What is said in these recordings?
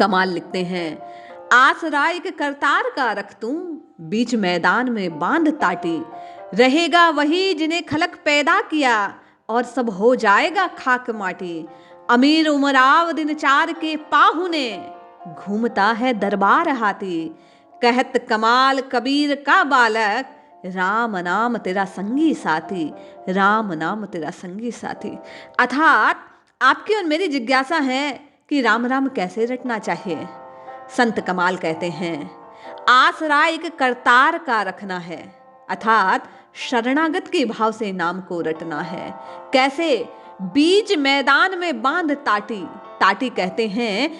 कमाल लिखते हैं, आसरा एक करतार का रख तूं, बीच मैदान में बांध ताटी, रहेगा वही जिन्हें खलक पैदा किया, और सब हो जाएगा खाक माटी। अमीर उमराव दिन चार के पाहुने, घूमता है दरबार हाथी, कहत कमाल कबीर का बालक, राम नाम तेरा संगी साथी, राम नाम तेरा संगी साथी। अर्थात आपकी और मेरी जिज्ञासा है कि राम राम कैसे रटना चाहिए। संत कमाल कहते हैं, आसरा एक करतार का रखना है, अर्थात शरणागत के भाव से नाम को रटना है। कैसे? बीच मैदान में बांध ताटी। ताटी कहते हैं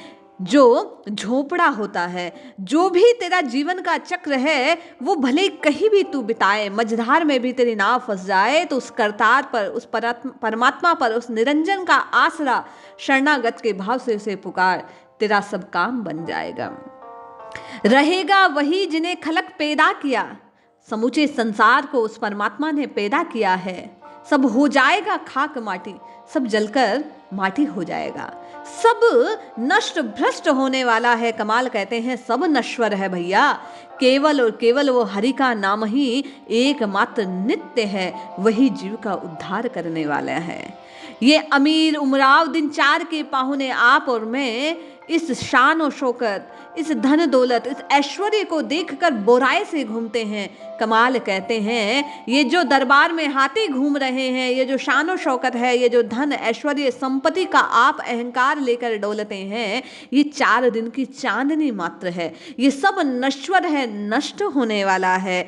जो झोपड़ा होता है। जो भी तेरा जीवन का चक्र है वो भले कहीं भी तू बिताए, मझधार में भी तेरी नाव फंस जाए, तो उस करतार पर, उस परमात्मा पर, उस निरंजन का आसरा शरणागत के भाव से उसे पुकार, तेरा सब काम बन जाएगा। रहेगा वही जिन्हें खलक पैदा किया। समूचे संसार को उस परमात्मा ने पैदा किया है। सब हो जाएगा खाक माटी, सब जलकर माटी हो जाएगा। सब नष्ट भ्रष्ट होने वाला है। कमाल कहते हैं सब नश्वर है भैया, केवल और केवल वो हरि का नाम ही एकमात्र नित्य है, वही जीव का उद्धार करने वाला है। ये अमीर उमराव दिन चार के पाहुने आप और मैं इस शान और शौकत, इस धन दौलत, इस ऐश्वर्य को देखकर बोराए से घूमते हैं। कमाल कहते हैं ये जो दरबार में हाथी घूम रहे हैं, ये जो शान और शौकत है, ये जो धन ऐश्वर्य संपत्ति का आप अहंकार लेकर डोलते हैं, ये 4 दिन की चांदनी मात्र है। ये सब नश्वर है, नष्ट होने वाला है।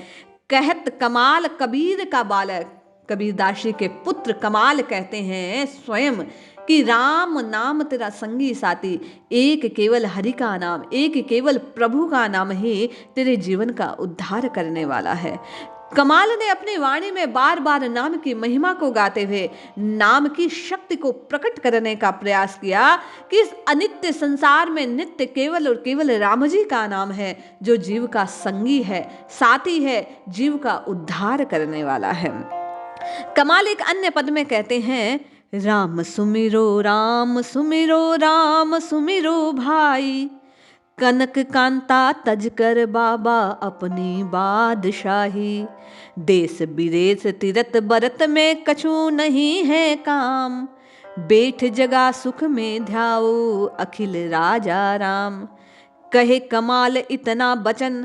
कहत कमाल कबीर का बालक, कबीरदासी के पुत्र कमाल कहते हैं स्वयं कि राम नाम तेरा संगी साथी, एक केवल हरि का नाम, एक केवल प्रभु का नाम ही तेरे जीवन का उद्धार करने वाला है। कमाल ने अपनी वाणी में बार बार नाम की महिमा को गाते हुए नाम की शक्ति को प्रकट करने का प्रयास किया कि इस अनित्य संसार में नित्य केवल और केवल राम जी का नाम है, जो जीव का संगी है, साथी है, जीव का उद्धार करने वाला है। कमाल एक अन्य पद में कहते हैं, राम सुमिरो राम सुमिरो राम सुमिरो भाई, कनक कांता तज कर बाबा अपनी बादशाही, देश विदेश तीरथ बरत में कछु नहीं है काम, बैठ जगा सुख में ध्याओ अखिल राजा राम। कहे कमाल इतना बचन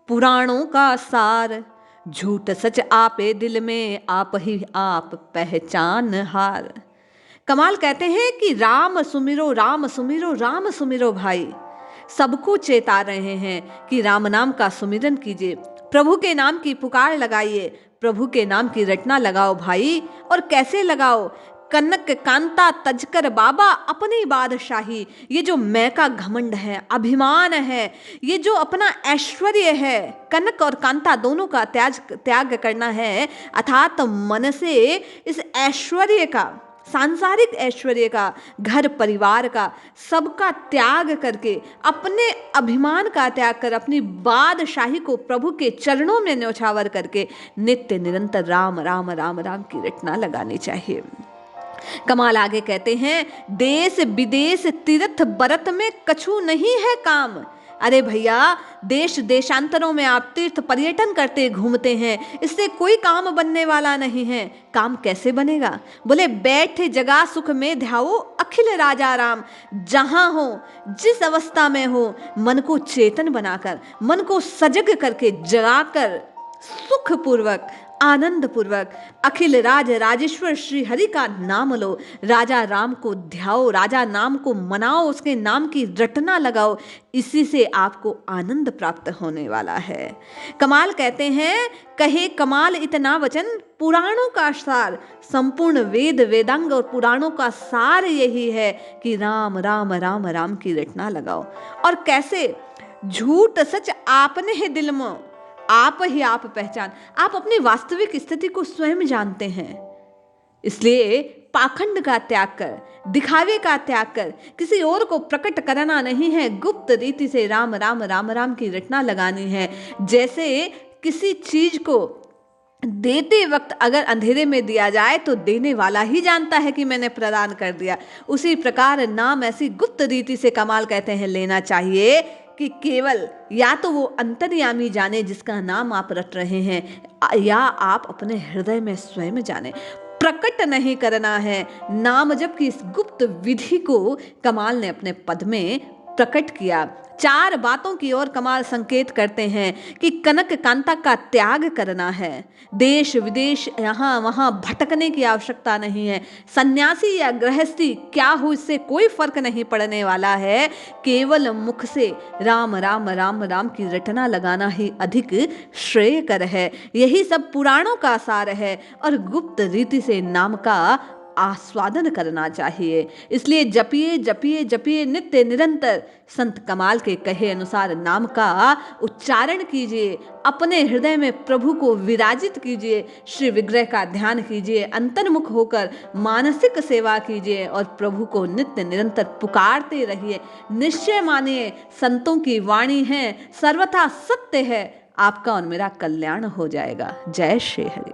पुराणों का सार, झूठ सच आपे दिल में आप ही आप पहचान हार। कमाल कहते हैं कि राम सुमिरो राम सुमिरो राम सुमिरो भाई, सबको चेता रहे हैं कि राम नाम का सुमिरन कीजिए, प्रभु के नाम की पुकार लगाइए, प्रभु के नाम की रटना लगाओ भाई। और कैसे लगाओ? कनक कांता तजकर बाबा अपनी बादशाही, ये जो मैं का घमंड है, अभिमान है, ये जो अपना ऐश्वर्य है, कनक और कांता दोनों का त्याग करना है, अर्थात मन से इस ऐश्वर्य का, सांसारिक ऐश्वर्य का, घर परिवार का, सबका त्याग करके, अपने अभिमान का त्याग कर, अपनी बादशाही को प्रभु के चरणों में न्यौछावर करके नित्य निरंतर राम राम राम राम की रटना लगानी चाहिए। कमाल आगे कहते हैं, देश विदेश तीर्थ बरत में कछु नहीं है काम। अरे भैया, देश देशांतरों में आप तीर्थ पर्यटन करते घूमते हैं, इससे कोई काम बनने वाला नहीं है। काम कैसे बनेगा? बोले बैठे जगा सुख में ध्याओ अखिल राजा राम। जहां हो, जिस अवस्था में हो, मन को चेतन बनाकर, मन को सजग करके, जगाकर, सुख पूर्वक, आनंद पूर्वक अखिल राज राजेश्वर श्री हरि का नाम लो, राजा राम को ध्याओ, राजा नाम को मनाओ, उसके नाम की रटना लगाओ। इसी से आपको आनंद प्राप्त होने वाला है। कमाल कहते हैं, कहे कमाल इतना वचन पुराणों का सार, संपूर्ण वेद वेदांग और पुराणों का सार यही है कि राम राम राम राम की रटना लगाओ। और कैसे? झूठ सच आपने है दिल में, आप ही आप पहचान। आप अपनी वास्तविक स्थिति को स्वयं जानते हैं, इसलिए पाखंड का त्याग कर, दिखावे का त्याग कर, किसी और को प्रकट करना नहीं है, गुप्त रीति से राम राम राम राम की रटना लगानी है। जैसे किसी चीज को देते वक्त अगर अंधेरे में दिया जाए तो देने वाला ही जानता है कि मैंने प्रदान कर दिया। उसी प्रकार नाम ऐसी गुप्त रीति से कमाल कहते हैं लेना चाहिए कि केवल या तो वो अंतर्यामी जाने जिसका नाम आप रट रहे हैं, या आप अपने हृदय में स्वयं जाने। प्रकट नहीं करना है नाम जप की इस गुप्त विधि को कमाल ने अपने पद में प्रकट किया। 4 बातों की ओर कमाल संकेत करते हैं कि कनक कांता का त्याग करना है। देश विदेश यहाँ वहाँ भटकने की आवश्यकता नहीं है। सन्यासी या गृहस्थी क्या हो इससे कोई फर्क नहीं पड़ने वाला है। केवल मुख से राम राम राम राम की रटना लगाना ही अधिक श्रेयकर है। यही सब पुराणों का सार है और गुप्त रीति से नाम का आस्वादन करना चाहिए। इसलिए जपिए जपिए जपिए नित्य निरंतर संत कमाल के कहे अनुसार नाम का उच्चारण कीजिए। अपने हृदय में प्रभु को विराजित कीजिए। श्री विग्रह का ध्यान कीजिए। अंतर्मुख होकर मानसिक सेवा कीजिए और प्रभु को नित्य निरंतर पुकारते रहिए। निश्चय मानिए संतों की वाणी है, सर्वथा सत्य है। आपका और मेरा कल्याण हो जाएगा। जय श्री हरि।